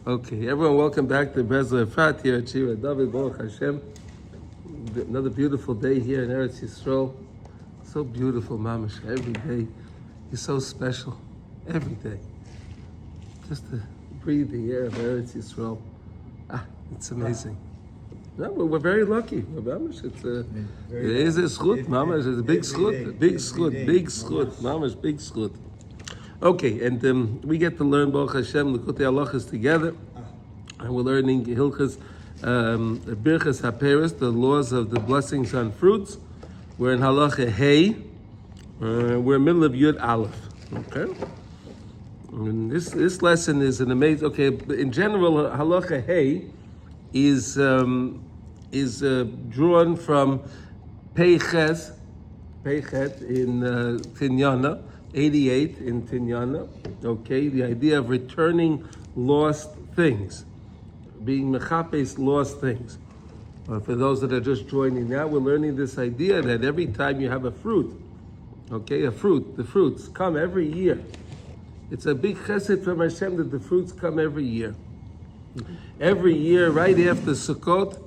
Okay, everyone, welcome back to Breslov Efrat here at Shira David, Baruch Hashem. Another beautiful day here in Eretz Yisrael. So beautiful, mamash. Every day is so special. Every day. Just to breathe the air of Eretz Yisrael. It's amazing. No, we're very lucky. Mamash, it is a schut, mamash. It's a big schut, big schut, mamash, big schut. Okay, and we get to learn Baruch Hashem Likutey Halachos together, and we're learning Hilchos Birchas HaPeres, the laws of the blessings on fruits. We're in Halacha Hey. We're in the middle of Yud Aleph. Okay, and this lesson is an amazing. Okay, in general, Halacha Hey is drawn from Peichet in Tinyana. 88 in Tinyana, okay, the idea of returning lost things, being mechapes lost things. For those that are just joining now, we're learning this idea that every time you have a fruit, okay, the fruits come every year. It's a big chesed from Hashem that the fruits come every year. Every year, right after Sukkot,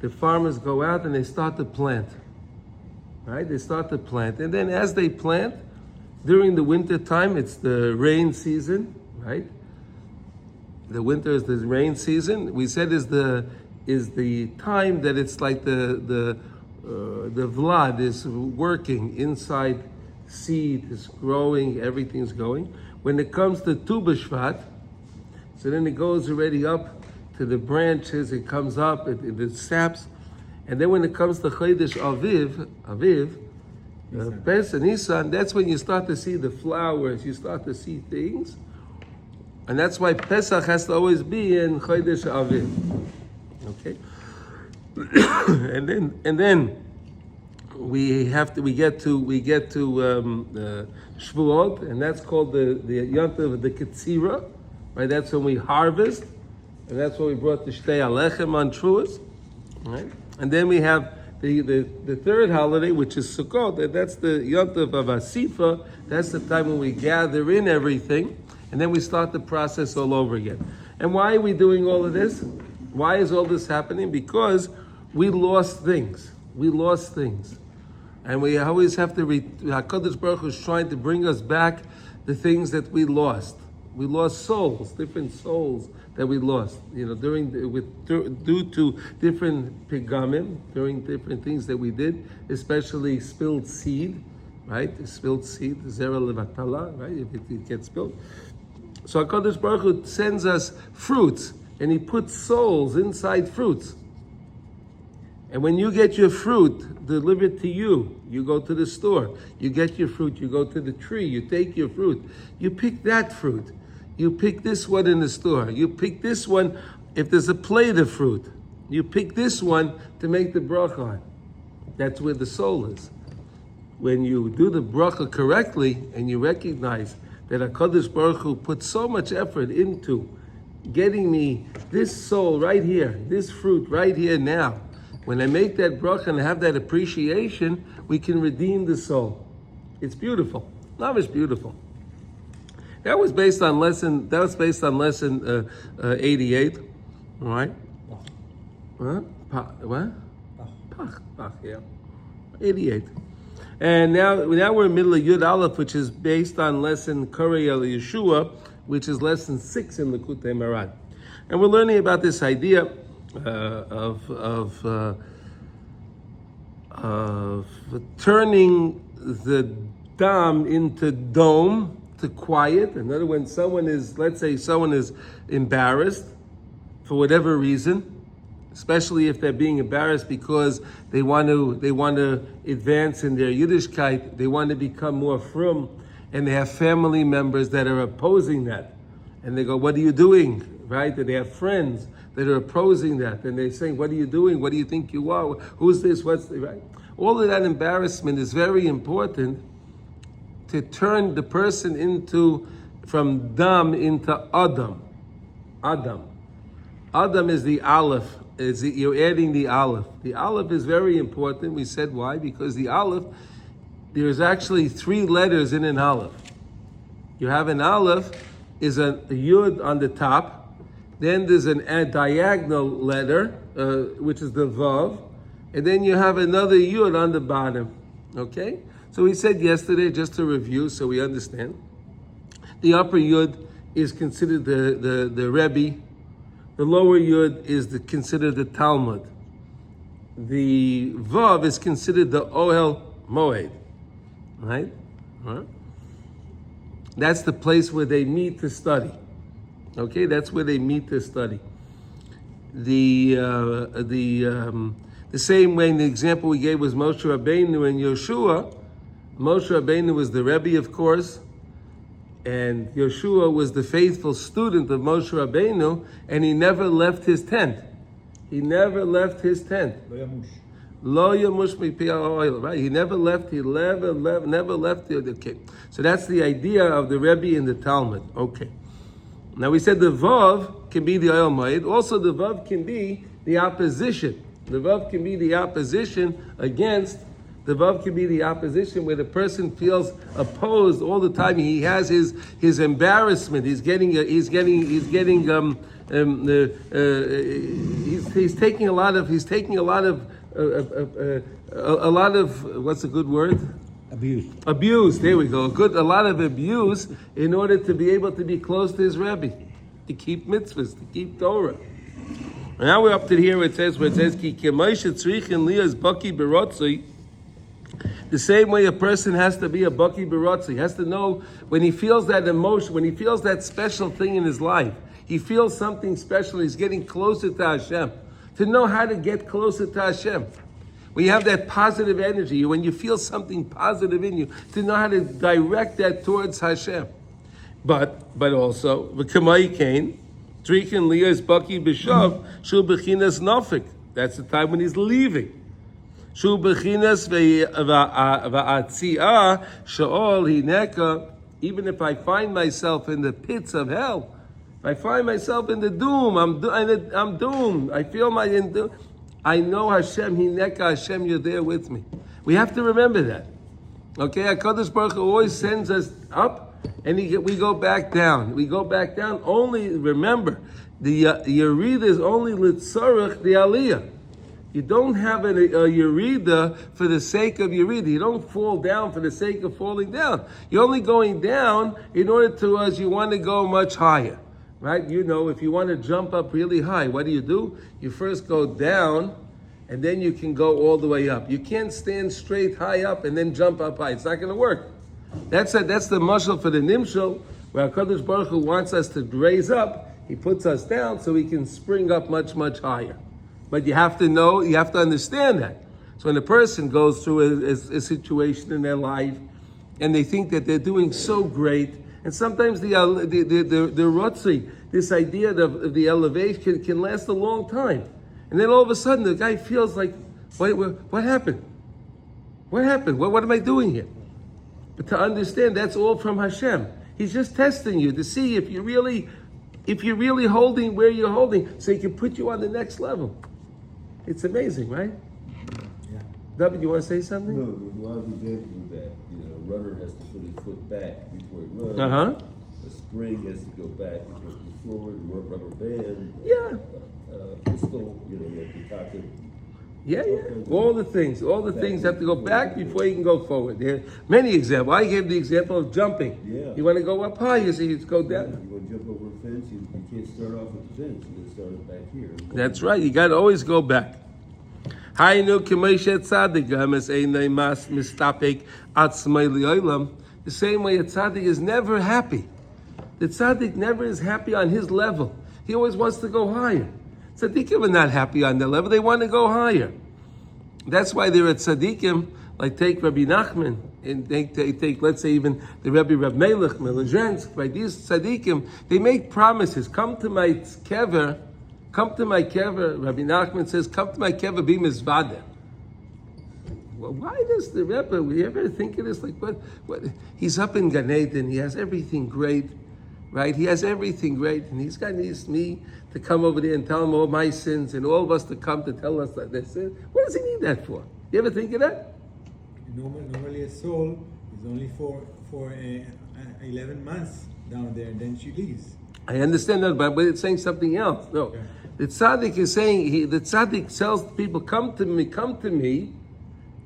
the farmers go out and they start to plant. Right? They start to plant. And then as they plant, during the winter time, it's the rain season, right? The winter is the rain season. We said is the time that it's like the vlad is working inside seed, is growing, everything's going. When it comes to Tu B'Shvat, so then it goes already up to the branches, it comes up, it saps. And then when it comes to Chodesh Aviv, Pesach, Nisan, that's when you start to see the flowers, you start to see things. And that's why Pesach has to always be in Chodesh Aviv. Okay? and then we get to Shavuot, and that's called the Yontav of the Ketzira, right? That's when we harvest, and that's when we brought the Shtei Alechem on Truas, right? And then we have the third holiday, which is Sukkot, that's the Yontav of Asifa. That's the time when we gather in everything, and then we start the process all over again. And why are we doing all of this? Why is all this happening? Because we lost things. We lost things. And we always have to, HaKadosh Baruch Hu is trying to bring us back the things that we lost. We lost souls, different souls that we lost, due to different pigamim, during different things that we did, especially spilled seed, right? Spilled seed, zera levatala, right? If it gets spilled. So HaKadosh Baruch Hu sends us fruits, and He puts souls inside fruits. And when you get your fruit delivered to you, you go to the store, you get your fruit, you go to the tree, you take your fruit, you pick that fruit. You pick this one in the store. You pick this one if there's a plate of fruit. You pick this one to make the bracha. That's where the soul is. When you do the bracha correctly and you recognize that HaKadosh Baruch Hu put so much effort into getting me this soul right here, this fruit right here now. When I make that bracha and have that appreciation, we can redeem the soul. It's beautiful. Love is beautiful. That was based on lesson 88, all right? What? Pach, yeah. 88. And now we're in the middle of Yud Aleph, which is based on lesson Korei El Yeshua, which is lesson 6 in Likutey Moharan. And we're learning about this idea of turning the dam into dome, to quiet. Another, when let's say someone is embarrassed for whatever reason, especially if they're being embarrassed because they want to advance in their Yiddishkeit, they want to become more frum, and they have family members that are opposing that, and they go, "What are you doing?" Right? And they have friends that are opposing that, and they're saying, "What are you doing? What do you think you are? Who's this? What's the right?" All of that embarrassment is very important to turn the person from Dam into Adam. Adam is the Aleph. You're adding the Aleph. The Aleph is very important. We said why? Because the Aleph, there's actually 3 letters in an Aleph. You have an Aleph, is a Yud on the top, Then there's a diagonal letter, which is the Vav, and then you have another Yud on the bottom. Okay? So we said yesterday, just to review so we understand, the upper Yud is considered the Rebbe, the lower Yud is considered the Talmud. The Vav is considered the Ohel Moed. Right? That's the place where they meet to study. Okay, that's where they meet to study. The same way in the example we gave was Moshe Rabbeinu and Yoshua. Moshe Rabbeinu was the Rebbe, of course, and Yoshua was the faithful student of Moshe Rabbeinu, and he never left his tent. He never left his tent. Lo yamush mipi ha'oil, right? He never left. He never left the. Okay, so that's the idea of the Rebbe in the Talmud. Okay. Now we said the Vav can be the Ohel Moed. Also the Vav can be the opposition. The Vav can be the opposition against. The Vav can be the opposition where the person feels opposed all the time. He has his embarrassment. He's taking a lot of what's a good word? Abuse. There we go. A lot of abuse in order to be able to be close to his Rebbe, to keep mitzvahs, to keep Torah. And now we're up to here where it says Ki kemosh tzrichin liyas baki berotzoi. The same way a person has to be a baki berotzoi. He has to know when he feels that emotion, when he feels that special thing in his life, he feels something special. He's getting closer to Hashem. To know how to get closer to Hashem. When you have that positive energy, when you feel something positive in you, to know how to direct that towards Hashem. But also, v'kamai kain, trikin liyas baki b'shav, shul bechinas nafik. That's the time when he's leaving. Shul bechinas v'atzia, sha'ol hineka, even if I find myself in the pits of hell, if I find myself in the doom, I'm doomed. I feel my doom. I know Hashem, Hineka Hashem, you're there with me. We have to remember that. Okay, HaKadosh Baruch Hu always sends us up, and we go back down. We go back down. Only remember, the Yerida is only litzarech the Aliyah. You don't have a Yerida for the sake of Yerida. You don't fall down for the sake of falling down. You're only going down in order to, as you want to go much higher. Right? You know, if you want to jump up really high, what do? You first go down, and then you can go all the way up. You can't stand straight high up and then jump up high. It's not going to work. That's the mashal for the nimshal, where HaKadosh Baruch Hu wants us to raise up. He puts us down so we can spring up much, much higher. But you have to know, you have to understand that. So when a person goes through a situation in their life, and they think that they're doing so great, and sometimes the rotzi, this idea of the elevation can last a long time. And then all of a sudden the guy feels like, what happened? What happened? What am I doing here? But to understand, that's all from Hashem. He's just testing you to see if you're really holding where you're holding, so he can put you on the next level. It's amazing, right? Yeah. David, you want to say something? No, a lot of examples of that. A runner has to put his foot back before he runs. A spring has to go back before it goes forward. Rubber band. Yeah. Pistol. You have to cock it. Yeah. All the things have to go back before you can go forward. There are many examples. I gave the example of jumping. Yeah. You want to go up high, you see, you go down. You want to jump over a fence, you can't start off with the fence. You start back here. That's right. You got to always go back. The same way a tzaddik is never happy. The tzaddik never is happy on his level. He always wants to go higher. Tzaddikim are not happy on their level. They want to go higher. That's why there are tzaddikim, like take Rabbi Nachman, and take let's say even the Rabbi Rav Melech, Melezhensk, right? These tzaddikim, they make promises. Come to my kever. Rabbi Nachman says, come to my kever, be mizvadeh. Well, why does the Rebbe, we ever think of this? Like, what? He's up in Gan Eden, he has everything great, right? He has everything great, and he's got me to come over there and tell him all my sins, and all of us to come to tell us that their sins. What does he need that for? You ever think of that? Normally a soul is only for 11 months down there, and then she leaves. I understand that, but it's saying something else. No. Okay. The tzaddik is saying, the tzaddik tells people, come to me,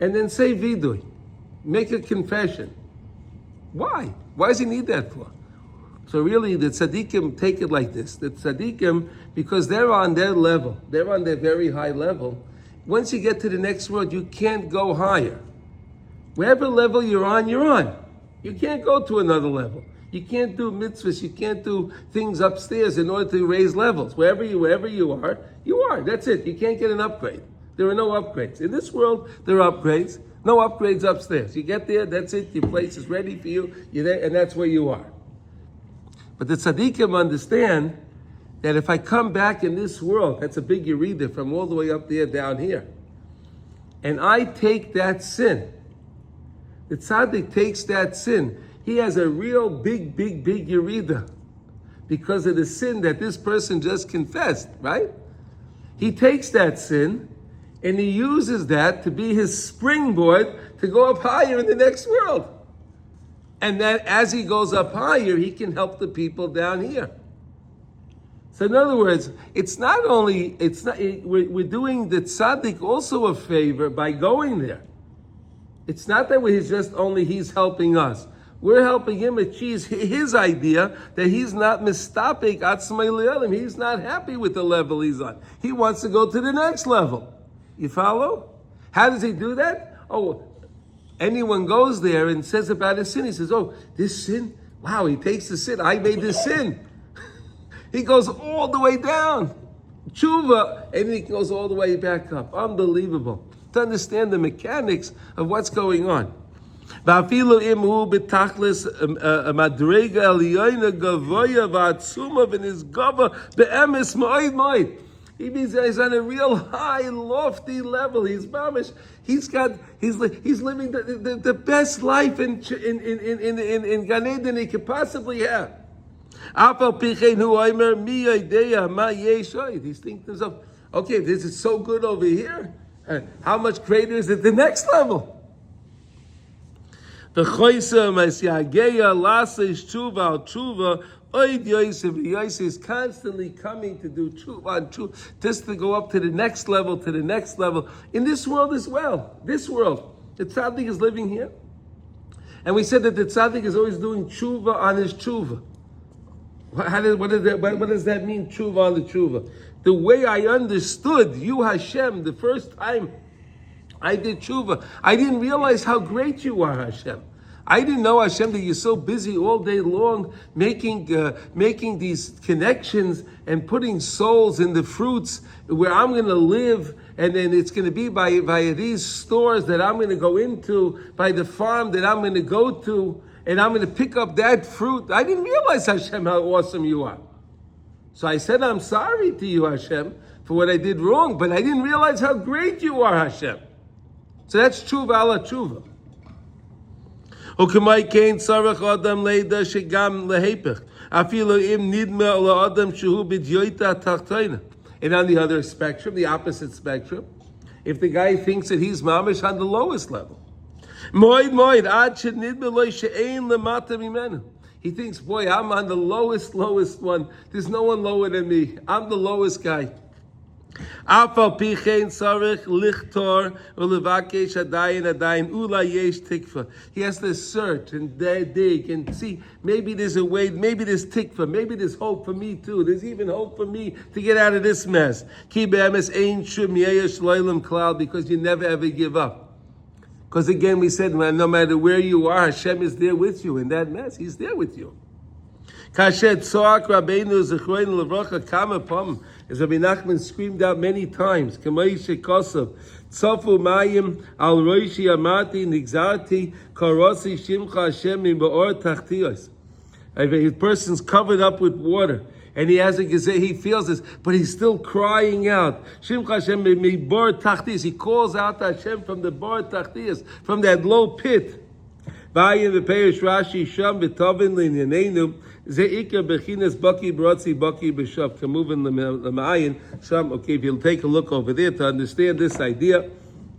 and then say vidui. Make a confession. Why? Why does he need that for? So really, the tzaddikim take it like this. The tzaddikim, because they're on their level, they're on their very high level. Once you get to the next world, you can't go higher. Wherever level you're on, you're on. You can't go to another level. You can't do mitzvahs. You can't do things upstairs in order to raise levels. Wherever you are, you are. That's it. You can't get an upgrade. There are no upgrades. In this world, there are upgrades. No upgrades upstairs. You get there, that's it. Your place is ready for you. You're there, and that's where you are. But the tzaddikim understand that if I come back in this world, that's a big yerida from all the way up there down here, and I take that sin, the tzaddik takes that sin, he has a real big yerida because of the sin that this person just confessed, right? He takes that sin and he uses that to be his springboard to go up higher in the next world. And then as he goes up higher, he can help the people down here. So in other words, we're doing the tzaddik also a favor by going there. It's not that he's helping us. We're helping him achieve his idea that he's not mistapik atzmai le'elim. He's not happy with the level he's on. He wants to go to the next level. You follow? How does he do that? Oh, anyone goes there and says about his sin, he says, oh, this sin, wow, he takes the sin, I made this sin. He goes all the way down. Tshuva, and he goes all the way back up. Unbelievable. To understand the mechanics of what's going on. Va'afilu imhu b'tachlis madrega eliyona gavoya v'atzuma v'nizgava be'emes ma'od ma'od. He means he's on a real high, lofty level. He's mamish. He's living the best life in Gan Eden he could possibly have. He's thinking to himself, okay, this is so good over here. How much greater is it the next level? The Yosef is constantly coming to do tshuva, just to go up to the next level, in this world as well. This world. The tzaddik is living here. And we said that the tzaddik is always doing tshuva on his tshuva. What does that mean, tshuva on the tshuva? The way I understood you, Hashem, the first time I did tshuva, I didn't realize how great you are, Hashem. I didn't know, Hashem, that you're so busy all day long making these connections and putting souls in the fruits where I'm going to live, and then it's going to be by these stores that I'm going to go into, by the farm that I'm going to go to, and I'm going to pick up that fruit. I didn't realize, Hashem, how awesome you are. So I said, I'm sorry to you, Hashem, for what I did wrong, but I didn't realize how great you are, Hashem. So that's tshuva ala tshuva. And on the other spectrum, the opposite spectrum, if the guy thinks that he's mamish on the lowest level, he thinks, boy, I'm on the lowest one. There's no one lower than me. I'm the lowest guy. He has to search and dig and see, maybe there's a way, maybe there's tikva, maybe there's hope for me too. There's even hope for me to get out of this mess. Because you never ever give up. Because again, we said, no matter where you are, Hashem is there with you in that mess. He's there with you. As Rabbi Nachman screamed out many times, Tzofu mayim al roishi amati nigzarti karosi shimcha Hashem in ba'or tachtiyos. A person's covered up with water, and he feels this, but he's still crying out. Shimcha Hashem in ba'or tachtiyos. He calls out to Hashem from the ba'or tachtiyos, from that low pit. Vayim v'peish Rashi sham v'tovin l'inyanenu. Okay, if you'll take a look over there to understand this idea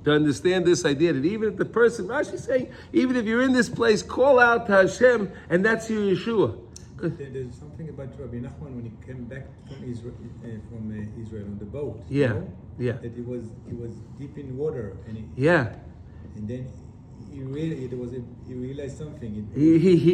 that even if the person, Rashi's saying, even if you're in this place, call out to Hashem, and that's your Yeshua. There's something about Rabbi Nachman when he came back from Israel on the boat. Yeah. That he was deep in water, and then he realized something.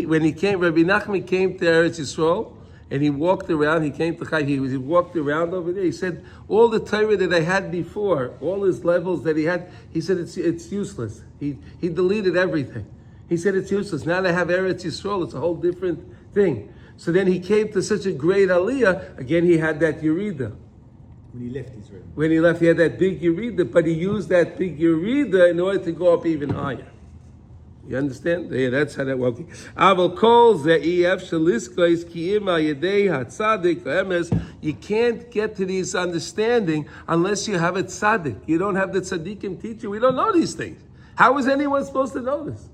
When he came, Rabbi Nachman came to Eretz Yisrael, and he walked around. He came to Chai. He walked around over there. He said, all the Torah that I had before, all his levels that he had, he said it's useless. He deleted everything. He said it's useless. Now that I have Eretz Yisrael, it's a whole different thing. So then he came to such a great aliyah. Again, he had that Yerida. When he left Israel. When he left, he had that big Yerida, but he used that big Yerida in order to go up even higher. You understand? Yeah, that's how that works. You can't get to this understanding unless you have a tzaddik. You don't have the tzaddikim teaching. We don't know these things. How is anyone supposed to know this?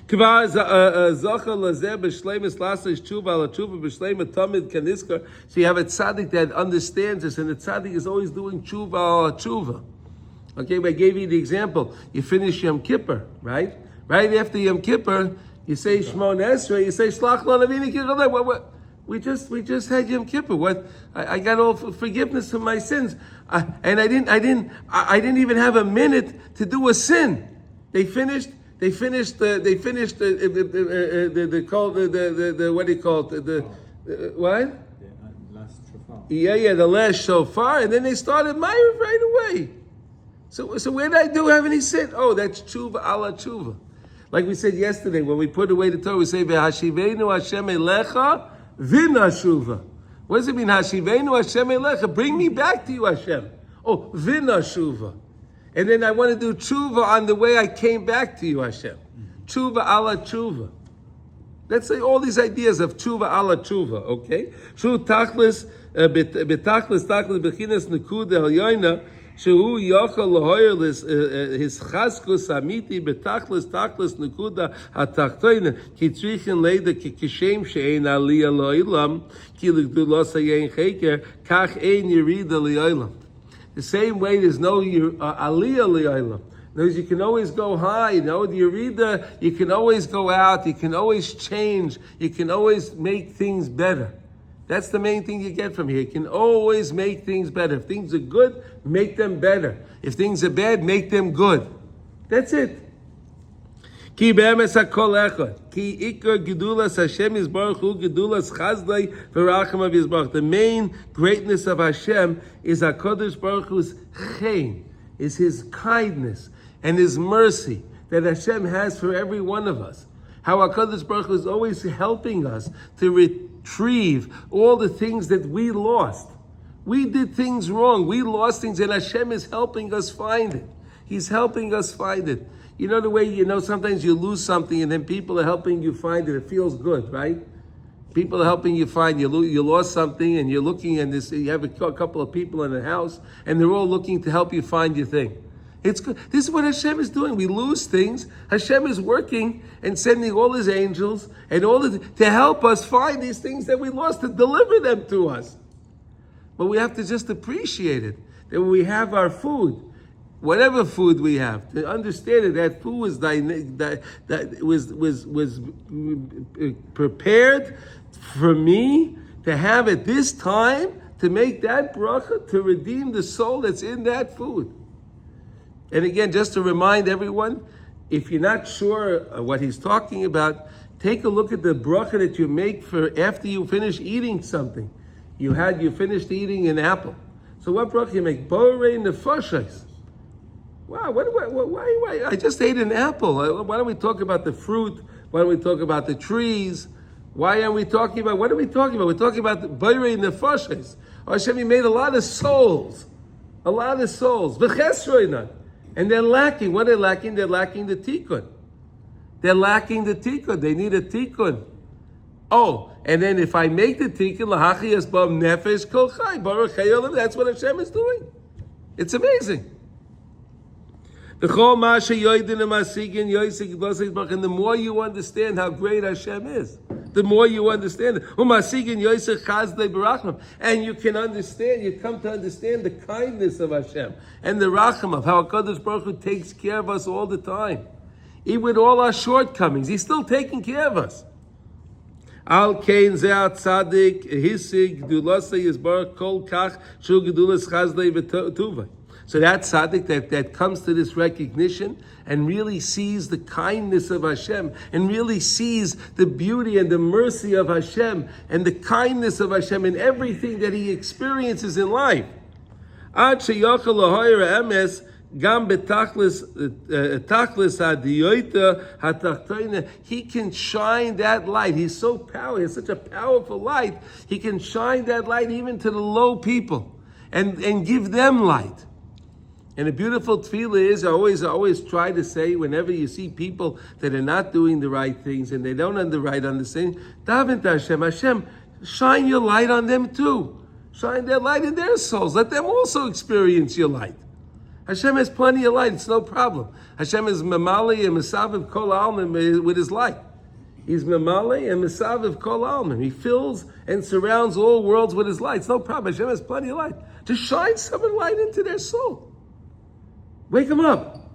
So you have a tzaddik that understands this, and the tzaddik is always doing tshuva. Okay, but I gave you the example. You finish Yom Kippur, right? Right after Yom Kippur, you say Shmon Esrei, you say Shlach Lo Avinu Kirolei. What? We just had Yom Kippur. What? I got all forgiveness of my sins, and I didn't even have a minute to do a sin. They finished the what do you call it? The what? The last shofar. Yeah, the last shofar, and then they started Ma'ariv right away. So where did I have any sin? Oh, that's tshuva ala tshuva. Like we said yesterday, when we put away the Torah, we say, "V'hashivenu Hashem elecha v'nashuva." What does it mean, "Hashivenu Hashem elecha"? Bring me back to you, Hashem. Oh, v'nashuva. And then I want to do tshuva on the way I came back to you, Hashem. Tshuva ala tshuva. Let's say all these ideas of tshuva ala tshuva, okay? Shu tachlis, betachlis, bechinas nekuda elyoina, שהוא יכול להויר היסחסקוס אמיתי בתכלס נקודה התחתונה כי צריכים לידע כשם שאין עלייה לעולם כי לגדולת אין חקר כך אין ירידה לעולם. The same way there's no aliyah לעולם. Because you can always go high, the Yerida, you can always go out, you can always change, you can always make things better. That's the main thing you get from here. You can always make things better. If things are good, make them better. If things are bad, make them good. That's it. Ki be'emes hakol echad. Ki ikar gedulas Hashem yisbarach hu gedulas chazdai v'racham yisbarach. The main greatness of Hashem is HaKadosh Baruch Hu's chen, is His kindness and His mercy that Hashem has for every one of us. How HaKadosh Baruch Hu is always helping us to retrieve all the things that we lost. We did things wrong. We lost things, and Hashem is helping us find it. He's helping us find it. You know the way, sometimes you lose something, and then people are helping you find it. It feels good, right? People are helping you find you lost something, and you're looking, and you have a couple of people in the house, and they're all looking to help you find your thing. It's good. This is what Hashem is doing. We lose things. Hashem is working and sending all His angels and to help us find these things that we lost, to deliver them to us. But we have to just appreciate it. That when we have our food, whatever food we have, to understand that food was was prepared for me to have at this time, to make that bracha, to redeem the soul that's in that food. And again, just to remind everyone, if you're not sure what he's talking about, take a look at the bracha that you make for after you finish eating something. You finished eating an apple. So what bracha you make? Borei nefashos. Wow, why? I just ate an apple. Why don't we talk about the fruit? Why don't we talk about the trees? Why aren't we talking about, what are we talking about? We're talking about the borei nefashos. Hashem, He made a lot of souls. V'chesroinah. And they're lacking. What are they lacking? They're lacking the tikkun. They need a tikkun. Oh, and then if I make the tikkun, lahachi yasbam nefesh kol chai, baruch hayolim, that's what Hashem is doing. It's amazing. And the more you understand how great Hashem is, the more you understand it. And you can understand, you come to understand the kindness of Hashem and the racham of how HaKadosh Baruch Hu takes care of us all the time. Even with all our shortcomings, He's still taking care of us. Al kein ze'at tzadik hisig gdulasa yisbarach kol kach shu gedulas chazdei v'tuva. So that tzaddik that comes to this recognition and really sees the kindness of Hashem and really sees the beauty and the mercy of Hashem and the kindness of Hashem in everything that he experiences in life. Ad sheyochel lahoyer emes gam betachlis hadiyoita hatachtoina. He can shine that light. He's so powerful. He has such a powerful light. He can shine that light even to the low people and give them light. And a beautiful tefillah is, I always try to say, whenever you see people that are not doing the right things and they don't understand, daven to Hashem, Hashem, shine your light on them too. Shine their light in their souls. Let them also experience your light. Hashem has plenty of light. It's no problem. Hashem is memali and mesaviv kol almim with his light. He's memali and mesaviv kol almim. He fills and surrounds all worlds with his light. It's no problem. Hashem has plenty of light. Just shine some light into their soul. Wake them up.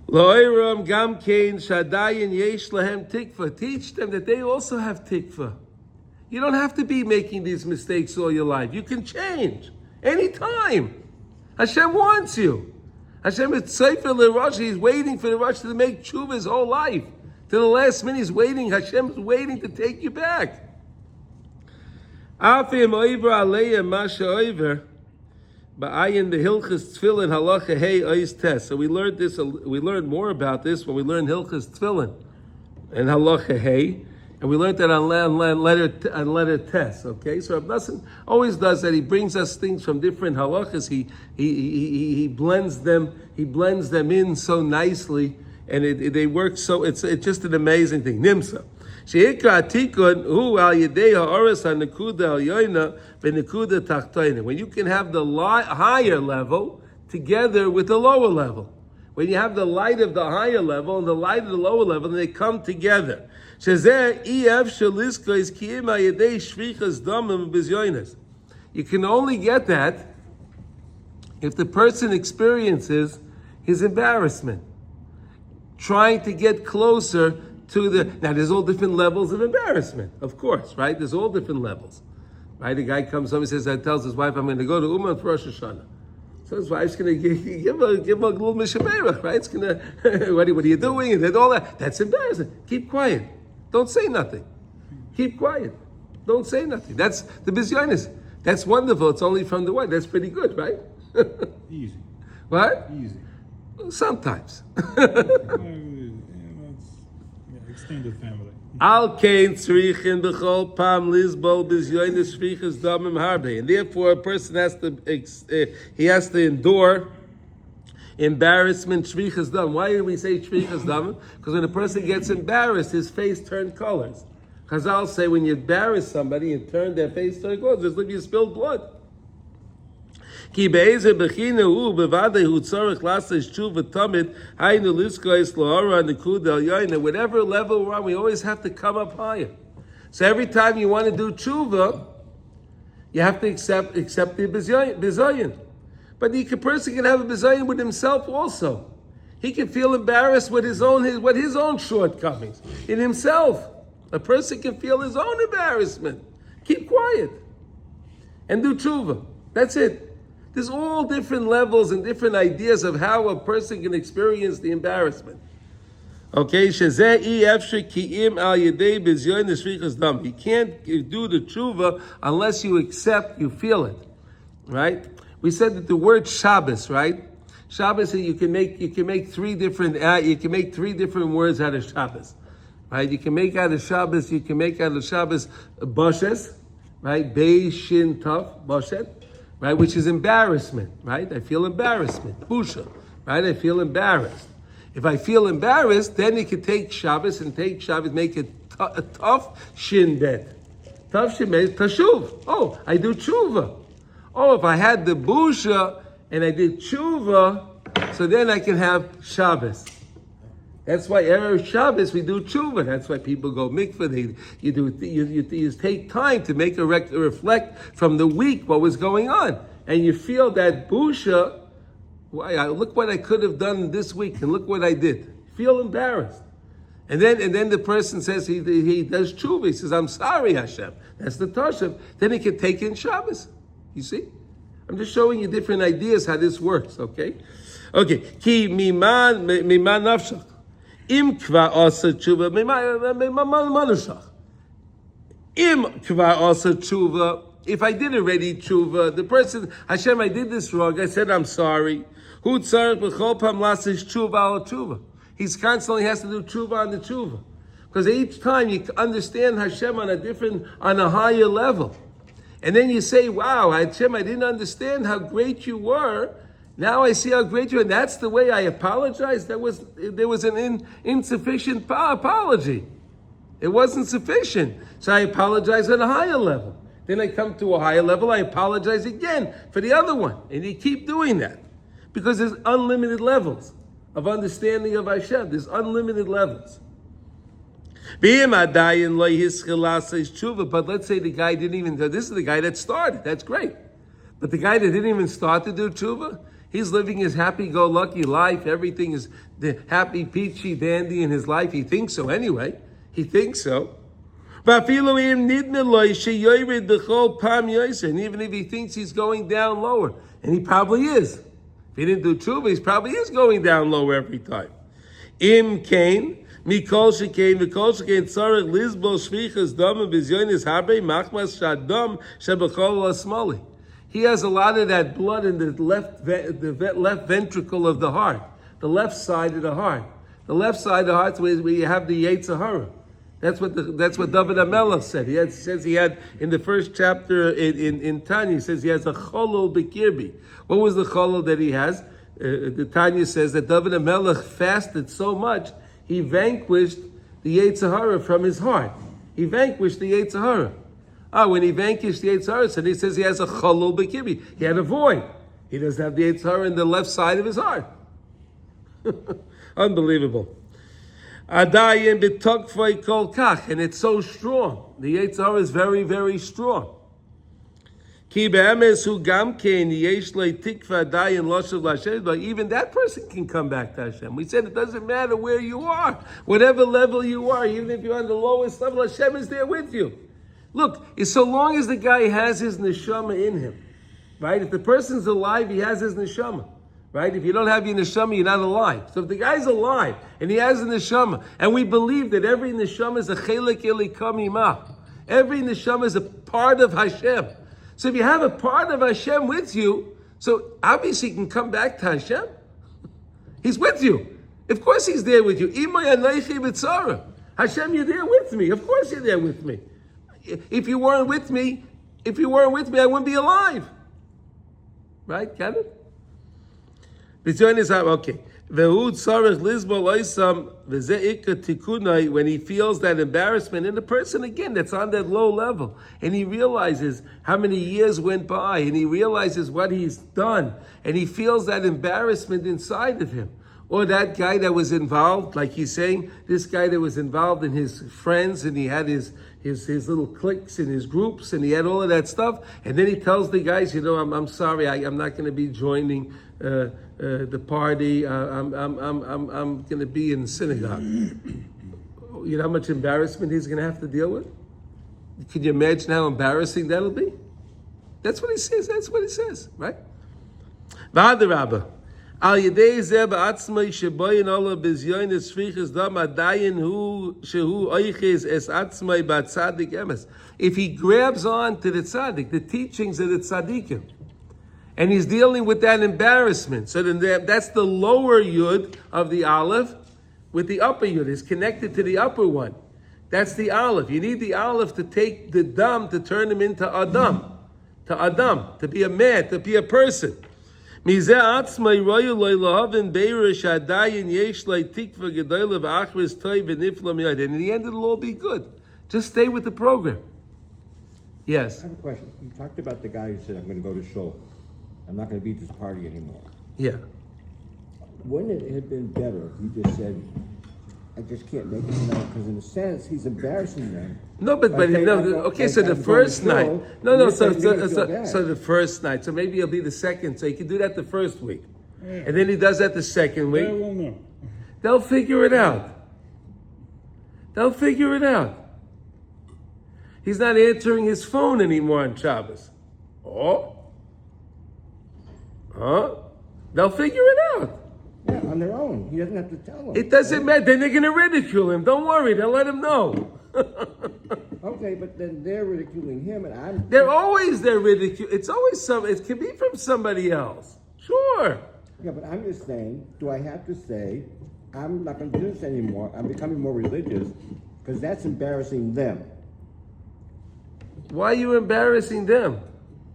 Teach them that they also have tikva. You don't have to be making these mistakes all your life. You can change anytime. Hashem wants you. Hashem is tzeifer l'rosh. He's waiting for the rosh to make tshuva his whole life. To the last minute, he's waiting. Hashem's waiting to take you back. But in the Hilchos Tefillin Halacha Hey Ois Tes. So we learned this. We learned more about this when we learned Hilchos Tefillin and Halacha Hey, and we learned that on letter Tes. Okay, so Rav Nosson always does that. He brings us things from different halachas. He blends them. He blends them in so nicely, and they work so. It's just an amazing thing. Nimsa. When you can have the higher level together with the lower level. When you have the light of the higher level and the light of the lower level, and they come together. You can only get that if the person experiences his embarrassment. Trying to get closer now there's all different levels of embarrassment, of course, right? There's all different levels, right? A guy comes home and says, tells his wife, I'm going to go to Uman for Rosh Hashanah. So his wife's going to give a little mishaberach, right? It's going to, what are you doing? And all that. That's embarrassing. Keep quiet. Don't say nothing. Keep quiet. Don't say nothing. That's the bizyonis. That's wonderful. It's only from the wife. That's pretty good, right? Easy. What? Easy. Sometimes. Extended family. Al kain tzrichin b'chol pam lizbol b'zyonis shvichas damim harbe, and therefore a person has to endure embarrassment shvichas dam. Why do we say shvichas damim? Because when a person gets embarrassed, his face turns colors. Chazal say when you embarrass somebody and turn their face turn colors, it's like you spilled blood. Whatever level we're on, we always have to come up higher. So every time you want to do tshuva, you have to accept the bizayin. But the person can have a bizayin with himself also. He can feel embarrassed with his own shortcomings in himself. A person can feel his own embarrassment. Keep quiet and do tshuva. That's it. There's all different levels and different ideas of how a person can experience the embarrassment. Okay, you can't do the tshuva unless you accept, you feel it, right? We said that the word Shabbos, right? Shabbos, you can make three different words out of Shabbos, right? You can make out of Shabbos boshes, right? Bei shin tov boshet. Right, which is embarrassment, right? I feel embarrassment, busha, right? I feel embarrassed. If I feel embarrassed, then you can take Shabbos, make it a tough shin bet. Tough shin bet, tashuv. Oh, I do tshuva. Oh, if I had the busha and I did tshuva, so then I can have Shabbos. That's why Erev Shabbos we do tshuva. That's why people go mikvah. You take time to make a reflect from the week what was going on, and you feel that busha. Look what I could have done this week, and look what I did. Feel embarrassed, And then the person says he does tshuva. He says, I'm sorry, Hashem. That's the Toshav. Then he can take in Shabbos. You see? I'm just showing you different ideas how this works, okay? Okay. Ki miman nafshach. Im kva asa tshuva. Miman manushach. Im kva asa tshuva. If I did already tshuva, the person, Hashem, I did this wrong. I said, I'm sorry. Hu tzarech b'chol pam lasis tshuva al tshuva. He's constantly has to do tshuva on the tshuva. Because each time you understand Hashem on a higher level. And then you say, wow, Hashem, I didn't understand how great you were. Now I see how great you are. And that's the way I apologize. There was an insufficient apology. It wasn't sufficient. So I apologize on a higher level. Then I come to a higher level, I apologize again for the other one. And you keep doing that. Because there's unlimited levels of understanding of Hashem. There's unlimited levels. But let's say the guy didn't even, this is the guy that started, that's great. But the guy that didn't even start to do tshuva, he's living his happy-go-lucky life, everything is the happy, peachy, dandy in his life. He thinks so anyway. He thinks so. And even if he thinks he's going down lower, and he probably is. If he didn't do tshuva, he probably is going down lower every time. Im kain, Mikol shekain, tzarech lizbol shvichas dam b'zyonis harbe machmas shadam shebechol asmali. He has a lot of that blood in the left ventricle of the heart, the left side of the heart. The left side of the heart is where you have the Yetzer Hara. That's what David HaMelech said. He says he had in the first chapter in Tanya. He says he has a cholol b'kirbi. What was the cholol that he has? The Tanya says that David HaMelech fasted so much he vanquished the Yetzer Hara from his heart. He vanquished the Yetzer Hara. When he vanquished the Yetzer Hara, so he says he has a cholol b'kirbi. He had a void. He doesn't have the Yetzer Hara in the left side of his heart. Unbelievable. Adayin b'tokfay kol kach, and it's so strong. The Yetzer Hara is very, very strong. Ki be'emes hu gam kein yesh lo tikva adayin loshav l'Hashem, but even that person can come back to Hashem. We said it doesn't matter where you are, whatever level you are, even if you're on the lowest level, Hashem is there with you. Look, it's so long as the guy has his neshama in him, right? If the person's alive, he has his neshama. Right? If you don't have your neshama, you're not alive. So if the guy's alive and he has a neshama, and we believe that every neshama is a chelik elikam imah, every neshama is a part of Hashem. So if you have a part of Hashem with you, so obviously you can come back to Hashem. He's with you. Of course he's there with you. Hashem, you're there with me. Of course you're there with me. If you weren't with me, I wouldn't be alive. Right? Got it? Okay. When he feels that embarrassment in the person again that's on that low level, and he realizes how many years went by, and he realizes what he's done, and he feels that embarrassment inside of him. Or that guy that was involved, like he's saying, this guy that was involved in his friends, and he had his little cliques and his groups, and he had all of that stuff, and then he tells the guys, I'm sorry, I'm not going to be joining the party. I'm going to be in the synagogue. You know how much embarrassment he's going to have to deal with? Can you imagine how embarrassing that'll be? That's what he says. That's what he says, right? V'adarabba. Al yedei zeh ba'atzmai sheboyin ola bizyonis shvichas dam adayin hu shehu oiches es atzmai ba'tzadik emes. If he grabs on to the tzaddik, the teachings of the tzaddikim, and he's dealing with that embarrassment, so then that's the lower yud of the aleph, with the upper yud is connected to the upper one. That's the aleph. You need the aleph to take the dam to turn him into adam, to be a man, to be a person. And in the end, it'll all be good. Just stay with the program. Yes? I have a question. You talked about the guy who said, I'm going to go to shul. I'm not going to be at this party anymore. Yeah. Wouldn't it have been better if you just said, I just can't make it now? Because in a sense, he's embarrassing them. No, but okay, so the first night. So the first night. So maybe it'll be the second. So you can do that the first week. Yeah. And then he does that the second week. They will know. They'll figure it out. They'll figure it out. He's not answering his phone anymore on Shabbos. They'll figure it out. Yeah, on their own. He doesn't have to tell them. It doesn't matter. Then they're going to ridicule him. Don't worry. They'll let him know. Okay, but then they're ridiculing him, and I'm. They're ridicule. It's always it can be from somebody else. Sure. Yeah, but I'm just saying, do I have to say, I'm not going to do this anymore, I'm becoming more religious, because that's embarrassing them. Why are you embarrassing them?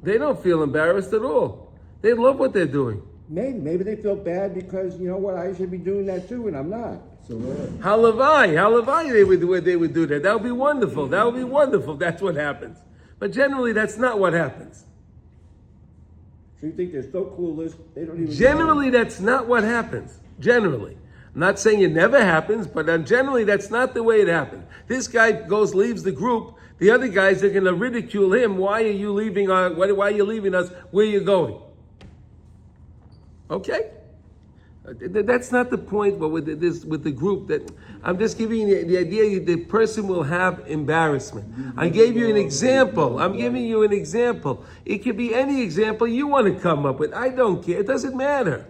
They don't feel embarrassed at all. They love what they're doing. Maybe they feel bad because, you know what, I should be doing that too, and I'm not. So what? Halavai, they would do that. That would be wonderful. That would be wonderful. That's what happens. But generally, that's not what happens. So you think they're so clueless, they don't even Generally, that's not what happens. Generally. I'm not saying it never happens, but generally, that's not the way it happens. This guy leaves the group. The other guys are going to ridicule him. Why are you leaving? Why are you leaving us? Where are you going? Okay, that's not the point. But with the group, that I'm just giving you the idea. The person will have embarrassment. I gave you an example. I'm giving you an example. It could be any example you want to come up with. I don't care. It doesn't matter.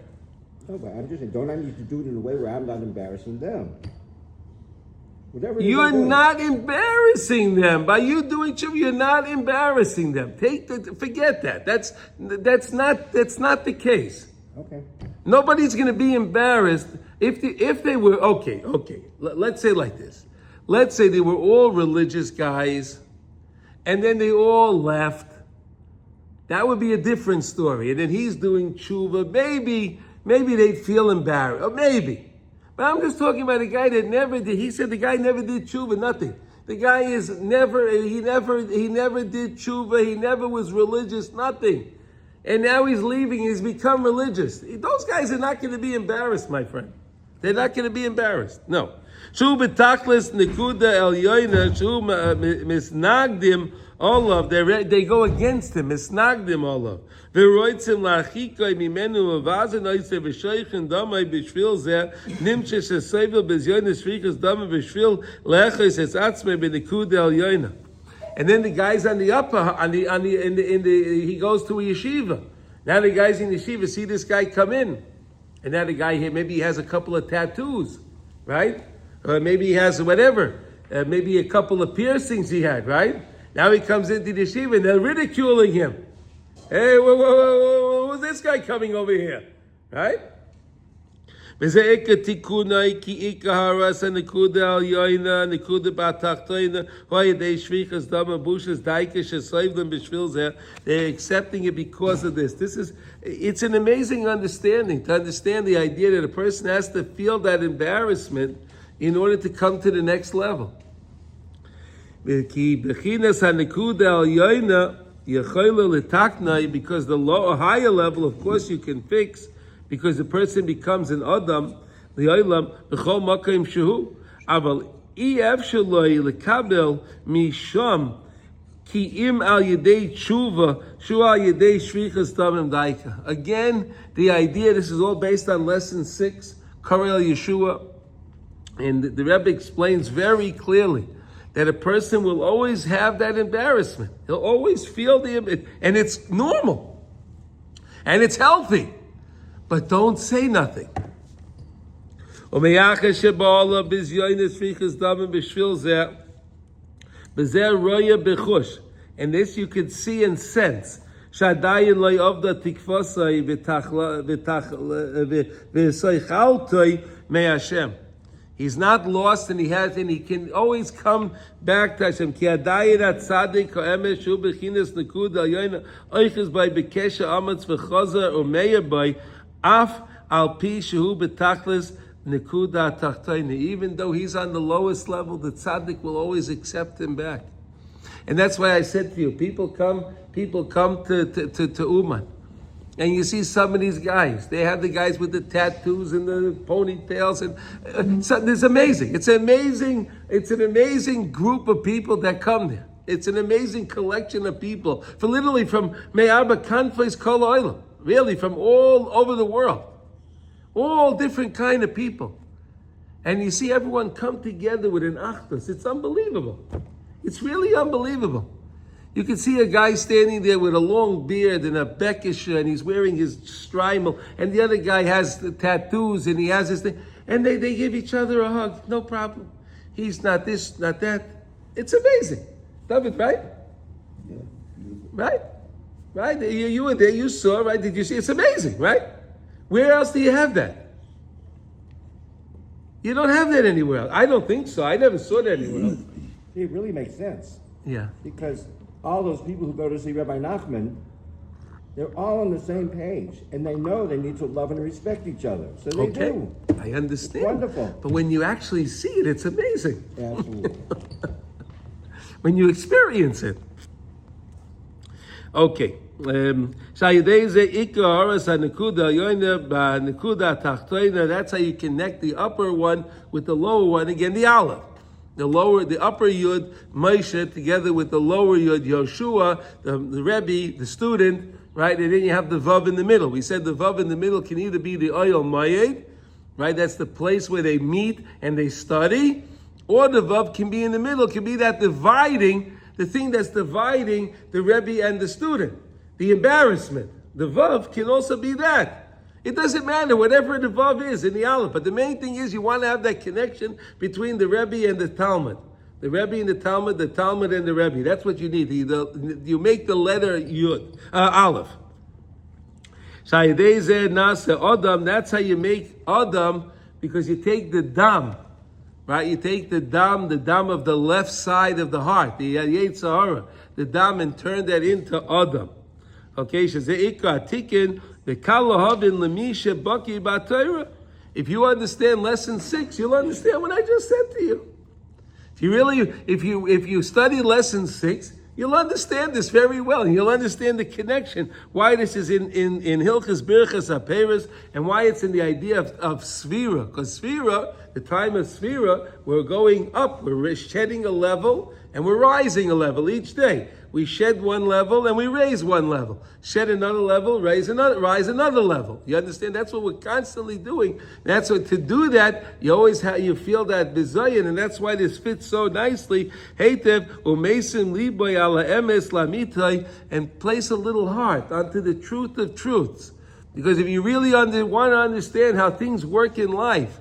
No, but I'm just saying, don't I need to do it in a way where I'm not embarrassing them? You're not embarrassing them by you doing tshuva. You're not embarrassing them. Forget that. That's not the case. Okay. Nobody's going to be embarrassed if they were okay. Let's say like this. Let's say they were all religious guys, and then they all left. That would be a different story. And then he's doing tshuva. Maybe they'd feel embarrassed. Or maybe. But I'm just talking about a guy that never did. He said the guy never did tshuva, nothing. The guy he never did tshuva, he never was religious, nothing. And now he's leaving, he's become religious. Those guys are not going to be embarrassed, my friend. They're not going to be embarrassed. No. Shu betachlis nekuda el yoina, shu misnagdim olav. They go against him, misnagdim olav. V'roitzim la'achikoi mimenu avazen oise v'shoichen damai b'shvil zeh nimche shesevel b'zyonis shvichas damai b'shvil le'echos es atzmei b'nekuda el yoina. And then the guys on the upper, he goes to a yeshiva. Now the guys in the yeshiva see this guy come in. And now the guy here, maybe he has a couple of tattoos, right? Or maybe he has whatever. Maybe a couple of piercings he had, right? Now he comes into the yeshiva and they're ridiculing him. Hey, who's this guy coming over here? Right? And then the they're accepting it because of this. It's an amazing understanding, to understand the idea that a person has to feel that embarrassment in order to come to the next level. Because the lower, higher level, of course, you can fix, because the person becomes an Adam, li'olam b'chol makom shehu. Aval efshar lo lekabel misham ki im al yedei tshuva shu al yedei shvichas damim daika. Again, the idea. This is all based on lesson 6, Karel Yeshua, and the Rebbe explains very clearly that a person will always have that embarrassment. He'll always feel and it's normal, and it's healthy. But don't say nothing. And this you could see and sense. He's not lost, and he can always come back to Hashem. Af al pi shehu betachlis nekuda tachtoina. Even though he's on the lowest level, the tzaddik will always accept him back. And that's why I said to you, people come to Uman. And you see some of these guys. They have the guys with the tattoos and the ponytails, and so it's amazing. It's an amazing group of people that come there. It's an amazing collection of people. Literally from Me'arba Kanfles Kol Olam. Really, from all over the world. All different kind of people. And you see everyone come together with an achdus. It's unbelievable. It's really unbelievable. You can see a guy standing there with a long beard and a bekisha, and he's wearing his streimel, and the other guy has the tattoos, and he has his thing, and they give each other a hug, no problem. He's not this, not that. It's amazing. David, right? Yeah. Right? Right? You were there, you saw, right? Did you see? It's amazing, right? Where else do you have that? You don't have that anywhere else. I don't think so. I never saw that anywhere else. It really makes sense. Yeah. Because all those people who go to see Rabbi Nachman, they're all on the same page, and they know they need to love and respect each other. So they do. I understand. It's wonderful. But when you actually see it, it's amazing. Absolutely. When you experience it. Okay. That's how you connect the upper one with the lower one. Again, the Aleph. The upper Yud, Moshe, together with the lower Yud, Yoshua, the Rebbe, the student, right? And then you have the Vav in the middle. We said the Vav in the middle can either be the Oyel Mayed, right? That's the place where they meet and they study, or the Vav can be in the middle, can be that dividing, the thing that's dividing the Rebbe and the student, the embarrassment. The Vav can also be that. It doesn't matter, whatever the Vav is in the Aleph, but the main thing is you want to have that connection between the Rebbe and the Talmud. The Rebbe and the Talmud and the Rebbe. That's what you need. You make the letter Yud, Aleph. That's how you make Adam, because you take the Dam, right? You take the Dam of the left side of the heart, the Yetzirah, the Dam, and turn that into Adam. Okay, if you understand lesson 6, you'll understand what I just said to you. If you study lesson 6, you'll understand this very well, and you'll understand the connection, why this is in Hilchas Birchas HaPeiros, and why it's in the idea of Sfira. Because Sfira, the time of Sfira, we're going up, we're shedding a level, and we're rising a level each day. We shed one level and we raise one level. Shed another level, rise another level. You understand? That's what we're constantly doing. That's what, to do that, you always you feel that bizayin, and that's why this fits so nicely. Heitev umesim liboy ala emes lamitai, and place a little heart onto the truth of truths. Because if you really want to understand how things work in life,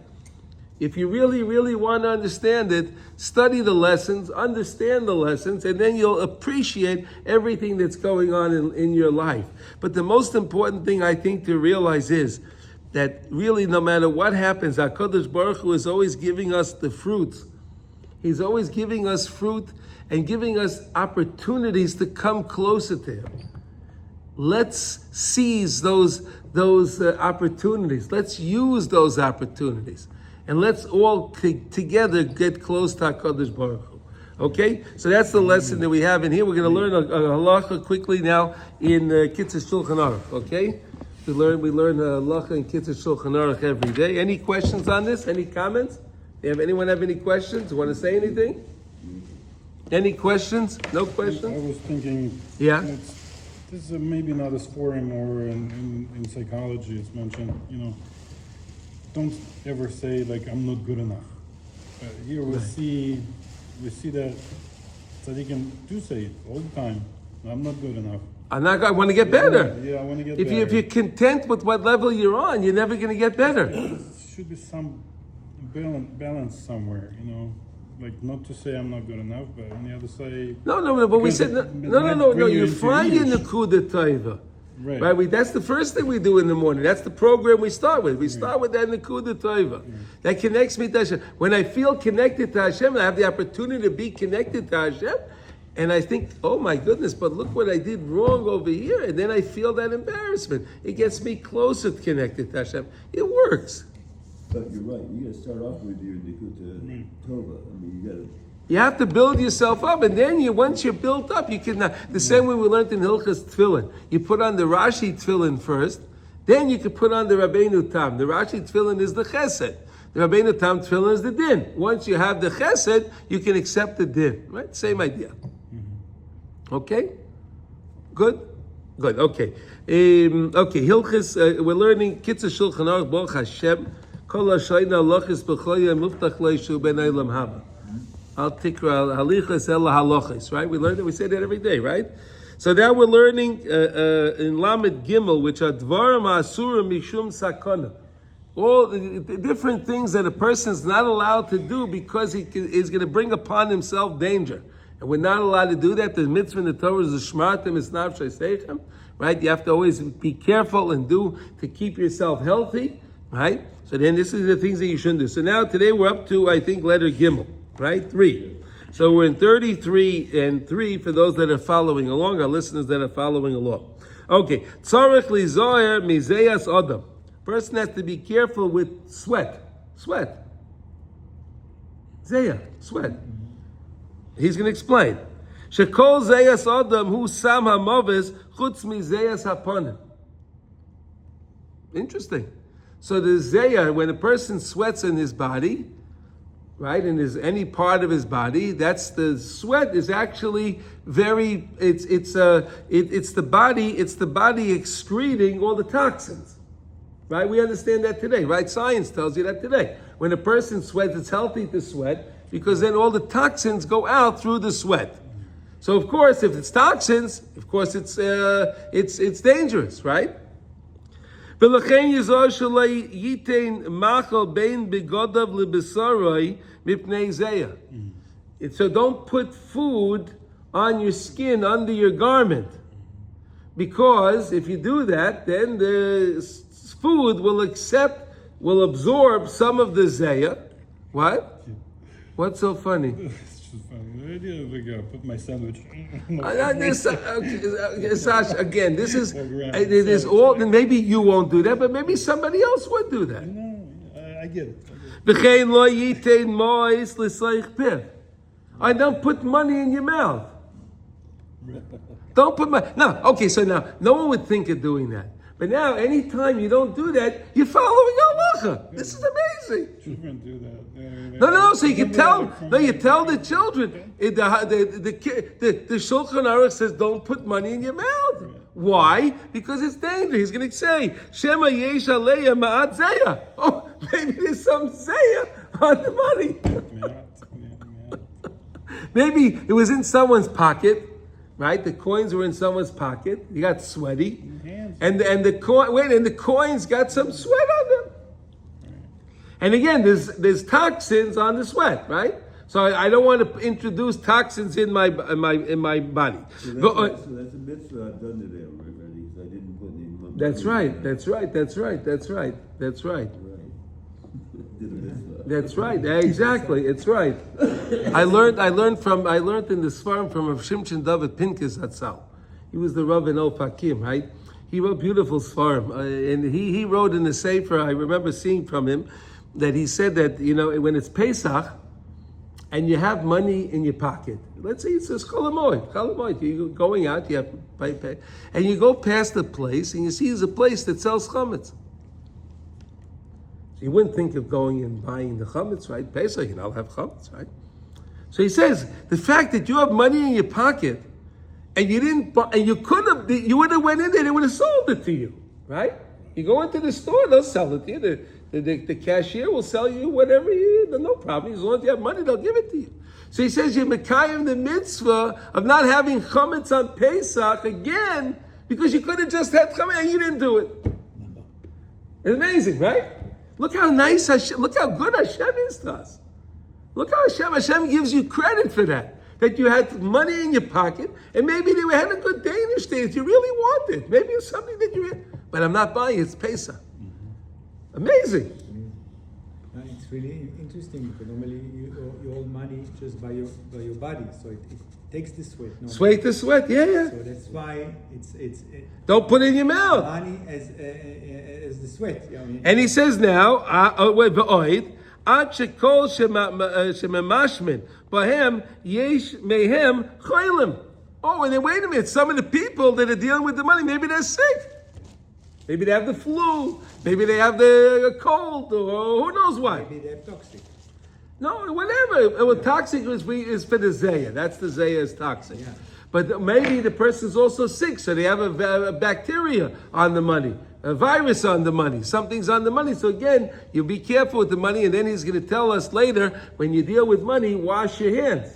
if you really, really want to understand it, study the lessons, understand the lessons, and then you'll appreciate everything that's going on in your life. But the most important thing I think to realize is that really no matter what happens, HaKadosh Baruch Hu is always giving us the fruits. He's always giving us fruit and giving us opportunities to come closer to Him. Let's seize those opportunities. Let's use those opportunities. And let's all together get close to HaKadosh Baruch Hu. Okay? So that's the lesson that we have in here. We're going to learn a halacha quickly now in Kitzur Shulchan Aruch. Okay? We learn a halacha in Kitzur Shulchan Aruch every day. Any questions on this? Any comments? Anyone have any questions? Want to say anything? Any questions? No questions? I was thinking, Yeah? this is maybe not as foreign, or in psychology it's mentioned, don't ever say like I'm not good enough. Here we see that tzaddikim do say it all the time. I'm not good enough. I want to get better. Yeah, I want to get better. If you're content with what level you're on, you're never going to get better. There should be some balance somewhere, like not to say I'm not good enough, but on the other side. No. But we said no. You find your nekuda taiva. Right. That's the first thing we do in the morning. That's the program we start with. We start with that nekuda taiva. That connects me to Hashem. When I feel connected to Hashem, I have the opportunity to be connected to Hashem, and I think, oh my goodness, but look what I did wrong over here, and then I feel that embarrassment. It gets me closer connected to Hashem. It works. But you're right. You got to start off with your nekuda tova. You have to build yourself up, and then once you're built up, you can. The same way we learned in Hilchas Tefillin. You put on the Rashi Tefillin first, then you can put on the Rabbeinu Tam. The Rashi Tefillin is the Chesed. The Rabbeinu Tam Tefillin is the Din. Once you have the Chesed, you can accept the Din. Right? Same idea. Okay? Good? Okay. Hilchas, we're learning Kitzur Shulchan Aruch, Baruch Hashem. Kol hashayna halachos b'choya muftach leishu ben eilam haba. Al tikra Halachos ela halachos. Right? We learned that. We say that every day. Right? So now we're learning in Lamed Gimel, which are dvarim ha'asurim mishum sakana. All the different things that a person's not allowed to do because he is going to bring upon himself danger. And we're not allowed to do that. The mitzvah in the Torah is the shmartem isnav sheisechem. Right? You have to always be careful and do to keep yourself healthy. Right? So then this is the things that you shouldn't do. So now today we're up to, I think, letter Gimel. Right? 3. So we're in 33 and 3 for those that are following along, our listeners that are following along. Okay. Tzarech lizoher mizeyas adam. Person has to be careful with sweat. Sweat. Zeya, sweat. He's going to explain. Shekol zeyas adam hu sam hamavis chutz mizeyas hapanim. Interesting. So the zeya, when a person sweats in his body, right, in any part of his body, that's the sweat is actually very. It's the body excreting all the toxins. Right? We understand that today, right? Science tells you that today. When a person sweats, it's healthy to sweat because then all the toxins go out through the sweat. So of course, if it's toxins, of course it's dangerous, right? So don't put food on your skin under your garment, because if you do that, then the food will absorb some of the zeya. What? What's so funny? It's just funny. The idea of put my sandwich. Sasha, again, this is it is all. Maybe you won't do that, but maybe somebody else would do that. No, I get it. I don't put money in your mouth. Don't put money. No, okay. So now, no one would think of doing that. But now, anytime you don't do that, you're following halacha. This is amazing. Children do that. No. So you can tell. No, you tell the children. The Shulchan Aruch says, don't put money in your mouth. Why? Because it's dangerous. He's going to say, Shema yesh aleya ma'at zeya. Oh, maybe there's some zeya on the money. Maybe it was in someone's pocket. Right, the coins were in someone's pocket. He got sweaty, and the coins got some sweat on them. And again, there's toxins on the sweat, right? So I don't want to introduce toxins in my body. So that's a mitzvah I've done today already. So I didn't put any money. That's right. That's right. Exactly. It's right. I learned in the Sfarim from Rav Shimshon David Pincus Hatzal. He was the Rav in Ofakim, right? He wrote beautiful Sfarim, and he wrote in the Sefer. I remember seeing from him that he said that when it's Pesach and you have money in your pocket. Let's say it's a Cholamoid. You're going out, you have pay, and you go past the place and you see there's a place that sells chametz. You wouldn't think of going and buying the chametz, right? Pesach, I'll have chametz, right? So he says the fact that you have money in your pocket and you didn't, and you would have went in there, they would have sold it to you, right? You go into the store, they'll sell it to you. The cashier will sell you whatever no problem. As long as you have money, they'll give it to you. So he says you're mekayim the mitzvah of not having chametz on Pesach again because you could have just had chametz and you didn't do it. It's amazing, right? Look how nice Hashem, look how good Hashem is to us. Look how Hashem gives you credit for that. That you had money in your pocket, and maybe they had a good Danish day that you really wanted. Maybe it's something that but I'm not buying it, it's Pesach. Amazing. It's really interesting because normally you hold money just by your body, so it takes the sweat. Sweat the sweat, yeah. So that's why it's don't put it in your mouth. Money as the sweat. And he says now, Ad shekol shemamashmin bahem yesh mehem cholim. Oh, and then wait a minute. Some of the people that are dealing with the money, maybe they're sick. Maybe they have the flu. Maybe they have the cold, or who knows what. Maybe they're toxic. No, whatever. Well, toxic is for the zeya. That's the zeya is toxic. Yeah. But maybe the person's also sick, so they have a bacteria on the money. a virus on the money. Something's on the money. So again, you be careful with the money, and then he's going to tell us later, when you deal with money, wash your hands.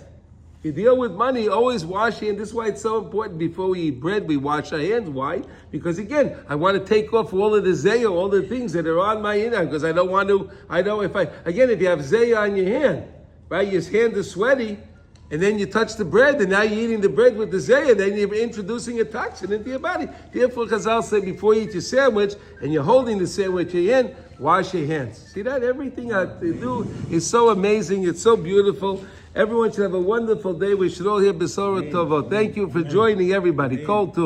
You deal with money, always wash your hands. This is why it's so important. Before we eat bread, we wash our hands. Why? Because again, I want to take off all of the zayah, all the things that are on my hand, because I don't want to, if you have zayah on your hand, right, your hand is sweaty, and then you touch the bread, and now you're eating the bread with the zayah, then you're introducing a toxin into your body. Therefore, Chazal said, before you eat your sandwich, and you're holding the sandwich in your hand, wash your hands. See that? Everything I do is so amazing. It's so beautiful. Everyone should have a wonderful day. We should all hear Besorah Tovot. Thank you for joining, everybody. Call too.